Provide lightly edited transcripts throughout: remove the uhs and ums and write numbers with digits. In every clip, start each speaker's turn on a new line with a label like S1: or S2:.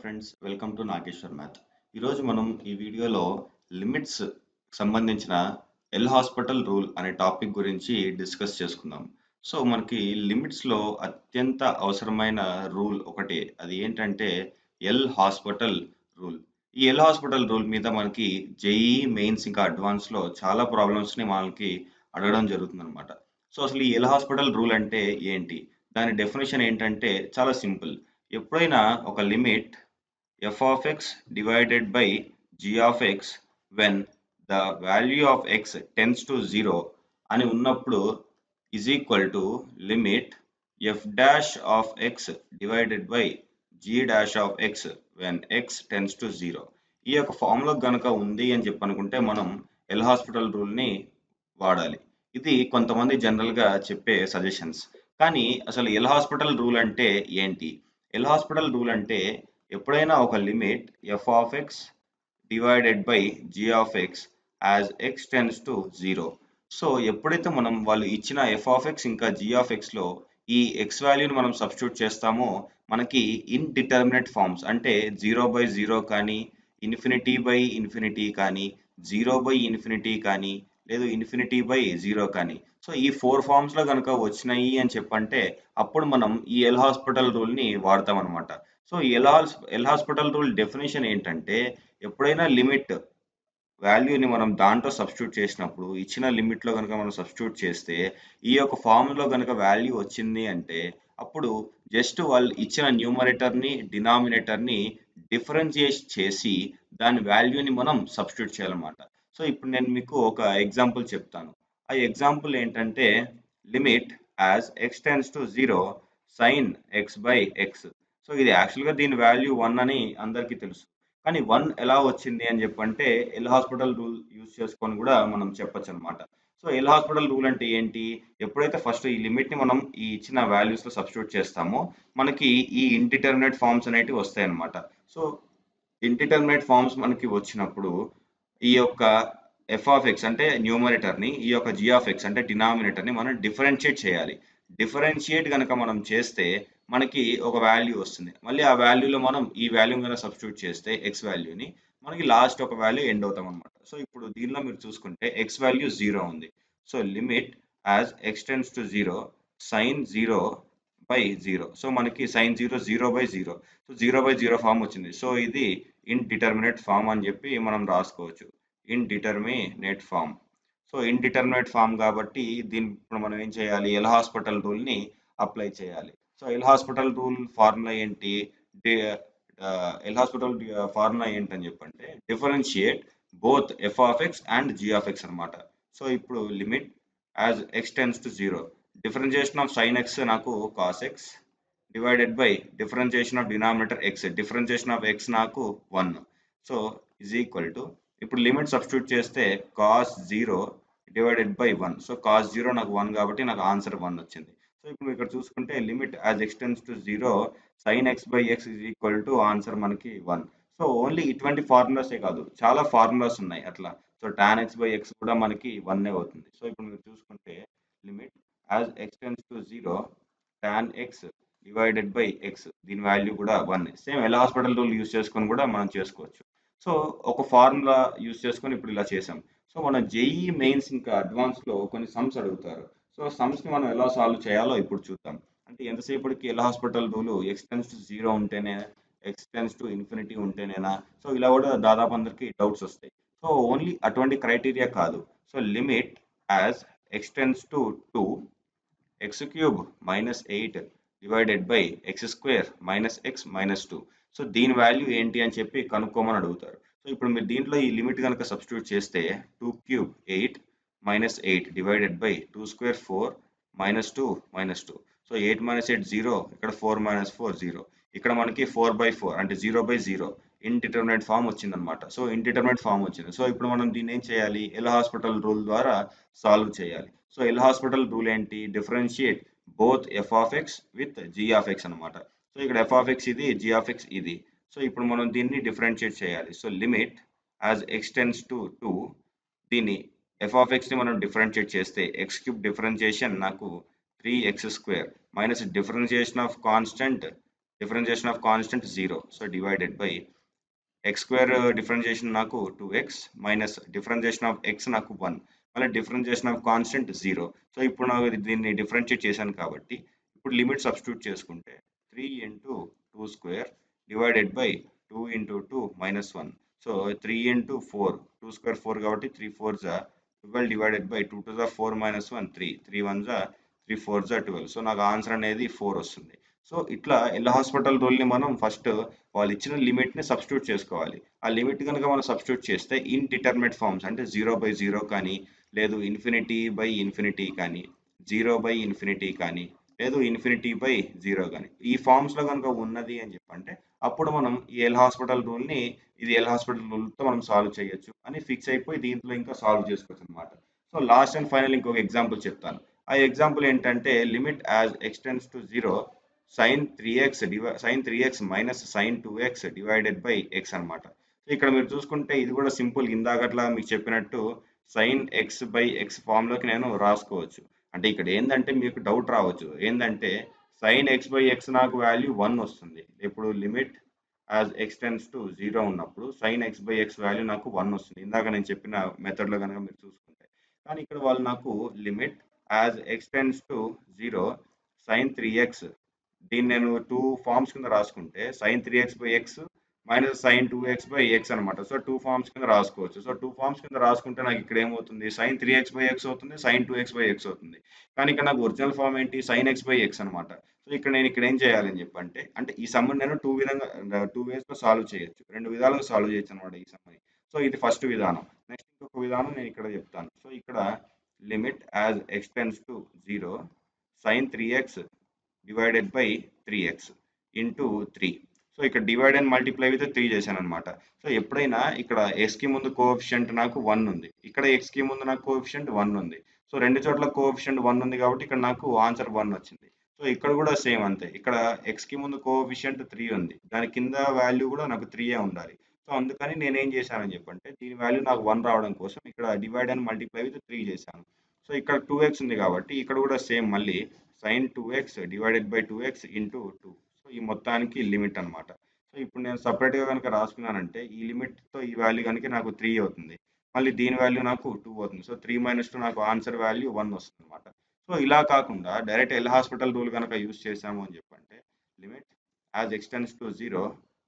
S1: Friends, welcome to Nageshwar math. ఈరోజు మనం ఈ వీడియోలో లిమిట్స్ సంబంధించిన ఎల్ హాస్పిటల్ రూల్ అనే టాపిక్ గురించి డిస్కస్ చేసుకుందాం. సో మనకి లిమిట్స్లో అత్యంత అవసరమైన రూల్ ఒకటి, అది ఏంటంటే ఎల్ హాస్పిటల్ రూల్. ఈ ఎల్ హాస్పిటల్ రూల్ మీద మనకి జేఈ మెయిన్స్ ఇంకా అడ్వాన్స్లో చాలా ప్రాబ్లమ్స్ని మనకి అడగడం జరుగుతుంది అనమాట. సో అసలు ఈ ఎల్ హాస్పిటల్ రూల్ అంటే ఏంటి, దాని డెఫినేషన్ ఏంటంటే చాలా సింపుల్. ఎప్పుడైనా ఒక limit f of x divided by g of x when the value of x tends to 0 అని ఉన్నప్పుడు is equal to limit f dash of x divided by g dash of x when x tends to 0. ఈ యొక్క formula గనక ఉంది అని చెప్పి అనుకుంటే మనం ఎల్ హాస్పిటల్ రూల్ని వాడాలి. ఇది కొంతమంది జనరల్గా చెప్పే సజెషన్స్. కానీ అసలు ఎల్ హాస్పిటల్ రూల్ అంటే ఏంటి? ఎల్ హాస్పిటల్ రూల్ అంటే ఎప్పుడైనా ఒక limit f of x divided by g of x as x tense to 0. So ఎప్పుడైతే మనం వాళ్ళు ఇచ్చిన f of x ఇంకా g of xలో ఈ x వాల్యూని మనం సబ్స్టిట్యూట్ చేస్తామో మనకి ఇన్డిటర్మినేట్ ఫార్మ్స్ అంటే 0/0 కానీ, ఇన్ఫినిటీ కానీ, 0/∞ కానీ, లేదు ఇన్ఫినిటీ/0 కానీ, సో ఈ 4 ఫార్మ్స్లో కనుక వచ్చినాయి అని చెప్పంటే అప్పుడు మనం ఈ ఎల్ హాస్పిటల్ రూల్ని వాడతాం అనమాట. So L hospital rule definition ఏంటంటే ఎప్పుడైనా లిమిట్ వాల్యూని మనం దాంట్లో సబ్స్టిట్యూట్ చేసినప్పుడు ఇచ్చిన లిమిట్లో కనుక మనం సబ్స్టిట్యూట్ చేస్తే ఈ యొక్క ఫార్ములో కనుక వాల్యూ వచ్చింది అంటే అప్పుడు జస్ట్ వాళ్ళు ఇచ్చిన న్యూమరేటర్ని డినామినేటర్ని డిఫరెన్షియేట్ చేసి దాని వాల్యూని మనం సబ్స్టిట్యూట్ చేయాలన్నమాట. సో ఇప్పుడు నేను మీకు ఒక ఎగ్జాంపుల్ చెప్తాను. ఆ ఎగ్జాంపుల్ ఏంటంటే limit as X tends to 0 sign X by X. So ఇది యాక్చువల్గా దీని వాల్యూ 1 అని అందరికీ తెలుసు. కానీ 1 ఎలా వచ్చింది అని చెప్పంటే ఎల్ హాస్పిటల్ రూల్ యూజ్ చేసుకొని కూడా మనం చెప్పొచ్చు అనమాట. సో ఎల్ హాస్పిటల్ రూల్ అంటే ఏంటి? ఎప్పుడైతే ఫస్ట్ ఈ లిమిట్ని మనం ఈ ఇచ్చిన వాల్యూస్లో సబ్స్టిట్యూట్ చేస్తామో మనకి ఈ ఇండిటర్మినేట్ ఫార్మ్స్ అనేటివి వస్తాయి అనమాట. సో ఇండిటర్మినేట్ ఫార్మ్స్ మనకి వచ్చినప్పుడు ఈ యొక్క ఎఫ్ ఆఫ్ ఎక్స్ అంటే న్యూమరేటర్ని, ఈ యొక్క జీ ఆఫ్ ఎక్స్ అంటే డినామినేటర్ని మనం డిఫరెన్షియేట్ చేయాలి. డిఫరెన్షియేట్ కనుక మనం చేస్తే మనకి ఒక వాల్యూ వస్తుంది. మళ్ళీ ఆ వాల్యూలో మనం ఈ వాల్యూ కనుక సబ్స్టిట్యూట్ చేస్తే ఎక్స్ వాల్యూని మనకి లాస్ట్ ఒక వాల్యూ ఎండ్ అవుతాం అనమాట. సో ఇప్పుడు దీనిలో మీరు చూసుకుంటే ఎక్స్ వాల్యూ 0 ఉంది. So limit as X tends to 0 sine 0/0. So మనకి సైన్ 0/0. సో 0/0 ఫామ్ వచ్చింది. సో ఇది ఇన్డిటర్మినేట్ ఫామ్ అని చెప్పి మనం రాసుకోవచ్చు. Indeterminate form. So indeterminate form కాబట్టి దీన్ని ఇప్పుడు మనం ఏం చేయాలి? ఎల్ హాస్పిటల్ రూల్ని అప్లై చేయాలి. So L hospital rule formula ఏంటి? ఎల్ హాస్పిటల్ ఫార్ములా ఏంటని చెప్పంటే differentiate both F of X and G of X అనమాట. సో ఇప్పుడు limit as X tends to 0 differentiation of sine x నాకు cos x divided by differentiation of denominator x, differentiation of x నాకు 1. So is equal to ఇప్పుడు limit substitute చేస్తే cos 0 divided by 1. So cos 0 నాకు 1 కాబట్టి నాకు answer 1 వచ్చింది. So ఇప్పుడు ఇక్కడ చూసుకుంటే limit as X tends to 0 sign X by X is equal to answer మనకి 1. సో ఓన్లీ ఇటువంటి ఫార్ములాసే కాదు, చాలా ఫార్ములాస్ ఉన్నాయి అట్లా. So tan X by X కూడా మనకి 1 అవుతుంది. సో ఇప్పుడు మీరు చూసుకుంటే limit as X tends to 0 tan X divided by X, దీని వాల్యూ కూడా 1. Same L hospital rule use చేసుకొని కూడా మనం చేసుకోవచ్చు. సో ఒక ఫార్ములా యూస్ చేసుకొని ఇప్పుడు ఇలా చేసాం. సో మన జేఈ మెయిన్స్ ఇంకా అడ్వాన్స్లో కొన్ని సమ్స్ అడుగుతారు. సో సమ్స్ని మనం ఎలా సాల్వ్ చేయాలో ఇప్పుడు చూద్దాం. అంటే ఎంతసేపటికి L hospital rule x tends to 0 ఉంటేనే, ఎక్స్ టెన్స్ టు ఇన్ఫినిటీ ఉంటేనేనా? సో ఇలా కూడా దాదాపు అందరికి డౌట్స్ వస్తాయి. సో ఓన్లీ అటువంటి క్రైటీరియా కాదు. So limit as X tends to 2 x cube minus 8 divided by x square minus x minus 2. So దీని వాల్యూ ఏంటి అని చెప్పి కనుక్కోమని అడుగుతారు. సో ఇప్పుడు మీరు దీంట్లో ఈ లిమిట్ కనుక సబ్స్టిట్యూట్ చేస్తే 2 cube 8 minus 8 divided by 2 square 4 minus 2 minus 2. So 8 minus 8 0, ఇక్కడ 4 మైనస్ 4 0. ఇక్కడ మనకి 4/4 అంటే 0/0 ఇండిటర్మినేట్ ఫామ్ వచ్చిందనమాట. సో ఇండిటర్మినేట్ ఫామ్ వచ్చింది. సో ఇప్పుడు మనం దీన్ని ఏం చేయాలి? ఎల్ హాస్పిటల్ రూల్ ద్వారా సాల్వ్ చేయాలి. సో ఎల్ హాస్పిటల్ రూల్ ఏంటి? Differentiate both F of X with G of X అనమాట. సో ఇక్కడ ఎఫ్ ఆఫ్ ఎక్స్ ఇది, జీ ఆఫ్ ఎక్స్ ఇది. సో ఇప్పుడు మనం దీన్ని డిఫరెన్షియేట్ చేయాలి. So limit as X tends to 2 దీన్ని ఎఫ్ ఆఫ్ ఎక్స్ని మనం డిఫరెన్షియేట్ చేస్తే ఎక్స్ క్యూబ్ డిఫరెన్షియేషన్ నాకు 3x² minus differentiation of constant differentiation of constant 0. So divided by x square differentiation నాకు 2x minus differentiation of x నాకు 1, మళ్ళీ differentiation of constant 0. So ఇప్పుడు నాకు దీన్ని డిఫరెన్షియేట్ చేశాను కాబట్టి ఇప్పుడు లిమిట్ సబ్స్టిట్యూట్ చేసుకుంటే 3 into 2 square divided by 2 into 2 minus 1. So 3 into 4, 2 square 4 కాబట్టి 3 4 జా 12 డివైడెడ్ బై 2 2 జా 4 మైనస్ 1 3, 3 1 జా 3 4 జా 12. సో నాకు ఆన్సర్ అనేది 4 వస్తుంది. సో ఇట్లా ఎల్ హాస్పిటల్ రూల్ని మనం ఫస్ట్ వాళ్ళు ఇచ్చిన లిమిట్ని సబ్స్టిట్యూట్ చేసుకోవాలి. ఆ లిమిట్ కనుక మనం సబ్స్టిట్యూట్ చేస్తే ఇన్డిటర్మినేట్ ఫార్మ్స్ అంటే 0/0 కానీ, లేదు ఇన్ఫినిటీ కానీ, 0/∞ కానీ, లేదు ఇన్ఫినిటీ/0 కానీ, ఈ ఫార్మ్స్లో కనుక ఉన్నది అని చెప్పంటే అప్పుడు మనం ఈ ఎల్ హాస్పిటల్ రూల్ని ఇది ఎల్ హాస్పిటల్ రూల్తో మనం సాల్వ్ చేయొచ్చు అని ఫిక్స్ అయిపోయి దీంట్లో ఇంకా సాల్వ్ చేసుకోవచ్చు అనమాట. సో లాస్ట్ అండ్ ఫైనల్ ఇంకొక ఎగ్జాంపుల్ చెప్తాను. ఆ ఎగ్జాంపుల్ ఏంటంటే limit as X tends to 0 sin 3x minus sin 2x divided by x అనమాట. సో ఇక్కడ మీరు చూసుకుంటే ఇది కూడా సింపుల్, ఇందాకట్లా మీకు చెప్పినట్టు sin x/x ఫామ్లోకి నేను రాసుకోవచ్చు. అంటే ఇక్కడ ఏంటంటే మీకు డౌట్ రావచ్చు, ఏంటంటే sin x/x నాకు వాల్యూ 1 వస్తుంది. ఇప్పుడు లిమిట్ యాజ్ ఎక్స్టెండ్స్ టు 0 ఉన్నప్పుడు sin x/x వాల్యూ నాకు 1 వస్తుంది, ఇందాక నేను చెప్పిన మెథడ్లో కనుక మీరు చూసుకుంటే. కానీ ఇక్కడ వాళ్ళు నాకు limit as X tends to 0 sin 3x, దీన్ని నేను 2 ఫార్మ్స్ కింద రాసుకుంటే sin 3x/x minus sin 2x/x అనమాట. సో 2 ఫార్మ్స్ కింద రాసుకోవచ్చు. సో 2 ఫార్మ్స్ కింద రాసుకుంటే నాకు ఇక్కడ ఏమవుతుంది, sin 3x/x అవుతుంది, sin 2x/x అవుతుంది. కానీ ఇక్కడ నాకు ఒరిజినల్ ఫార్మ్ ఏంటి, sin x/x అనమాట. సో ఇక్కడ నేను ఇక్కడ ఏం చేయాలని చెప్పంటే, అంటే ఈ సమ్ని నేను 2 వేస్లో సాల్వ్ చేయొచ్చు, 2 విధాలుగా సాల్వ్ చేయొచ్చు అనమాట ఈ సమ్ని. సో ఇది ఫస్ట్ విధానం. నెక్స్ట్ ఇంకొక విధానం నేను ఇక్కడ చెప్తాను. సో ఇక్కడ limit as X tends to 0 sin 3x divided by 3x into 3. So ఇక్కడ డివైడ్ అండ్ మల్టిప్లై విత్ 3 చేశాను అనమాట. సో ఎప్పుడైనా ఇక్కడ ఎక్స్కి ముందు కోఎఫిషియంట్ నాకు 1 ఉంది, ఇక్కడ ఎక్స్కి ముందు నాకు కోఎఫిషియంట్ 1 ఉంది. సో రెండు చోట్ల కోఎఫిషియంట్ 1 ఉంది కాబట్టి ఇక్కడ నాకు ఆన్సర్ 1 వచ్చింది. సో ఇక్కడ కూడా సేమ్ అంతే, ఇక్కడ ఎక్స్కి ముందు కోఎఫిషియంట్ 3 ఉంది, దాని కింద వాల్యూ కూడా నాకు 3 ఉండాలి. సో అందుకని నేనేం చేశానని చెప్పంటే దీని వాల్యూ నాకు 1 రావడం కోసం ఇక్కడ డివైడ్ అండ్ మల్టిప్లై విత్ 3 చేశాను. సో ఇక్కడ 2x ఉంది కాబట్టి ఇక్కడ కూడా సేమ్ మళ్ళీ sin 2x divided by 2x into 2. So ఈ మొత్తానికి లిమిట్ అనమాట. సో ఇప్పుడు నేను సపరేట్గా కనుక రాసుకున్నానంటే ఈ లిమిట్తో ఈ వాల్యూ కనుక నాకు 3 అవుతుంది, మళ్ళీ దీని వాల్యూ నాకు 2 అవుతుంది. సో 3 - 2 నాకు ఆన్సర్ వాల్యూ 1 వస్తుంది అనమాట. సో ఇలా కాకుండా డైరెక్ట్ ఎల్ హాస్పిటల్ రూల్ కనుక యూజ్ చేసాము అని చెప్పంటే limit as X tends to 0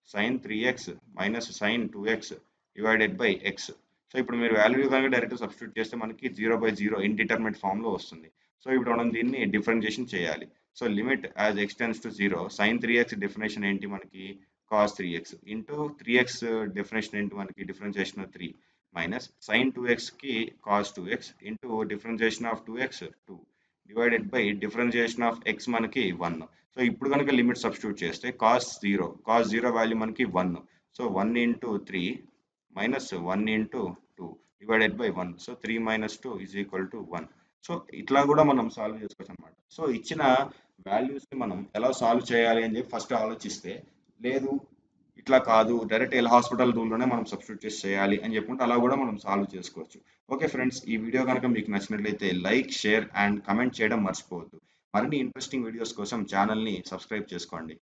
S1: sin 3x minus sin 2x divided by x. So ఇప్పుడు మీరు వాల్యూ కనుక డైరెక్ట్ సబ్స్టిట్యూట్ చేస్తే మనకి 0/0 ఇండిటర్మినేట్ ఫామ్లో వస్తుంది. సో ఇప్పుడు మనం దీన్ని డిఫరెన్షియేషన్ చేయాలి. So limit as X tends to 0 sin 3x definition ఏంటి మనకి, cos 3x into 3x definition ఏంటి మనకి, డిఫరెన్షియేషన్ 3 మైనస్ sin 2xకి cos 2x into differentiation of 2x 2 divided by differentiation of x మనకి 1. సో ఇప్పుడు కనుక లిమిట్ సబ్స్టిట్యూట్ చేస్తే cos 0 వాల్యూ మనకి 1. So 1 into 3 minus 1 into 2 divided by 1. So 3 - 2 is equal to 1. So ఇట్లా కూడా మనం సాల్వ్ చేసుకోవచ్చు అనమాట. సో ఇచ్చిన వాల్యూస్ని మనం ఎలా సాల్వ్ చేయాలి అని చెప్పి ఫస్ట్ ఆలోచిస్తే, లేదు ఇట్లా కాదు డైరెక్ట్ ఎల్ హాస్పిటల్ రూల్లోనే మనం సబ్స్టిట్యూట్ చేసి చేయాలి అని చెప్పుకుంటే అలా కూడా మనం సాల్వ్ చేసుకోవచ్చు. ఓకే ఫ్రెండ్స్, ఈ వీడియో కనుక మీకు నచ్చినట్లయితే లైక్, షేర్ అండ్ కమెంట్ చేయడం మర్చిపోవద్దు. మరిన్ని ఇంట్రెస్టింగ్ వీడియోస్ కోసం ఛానల్ని సబ్స్క్రైబ్ చేసుకోండి.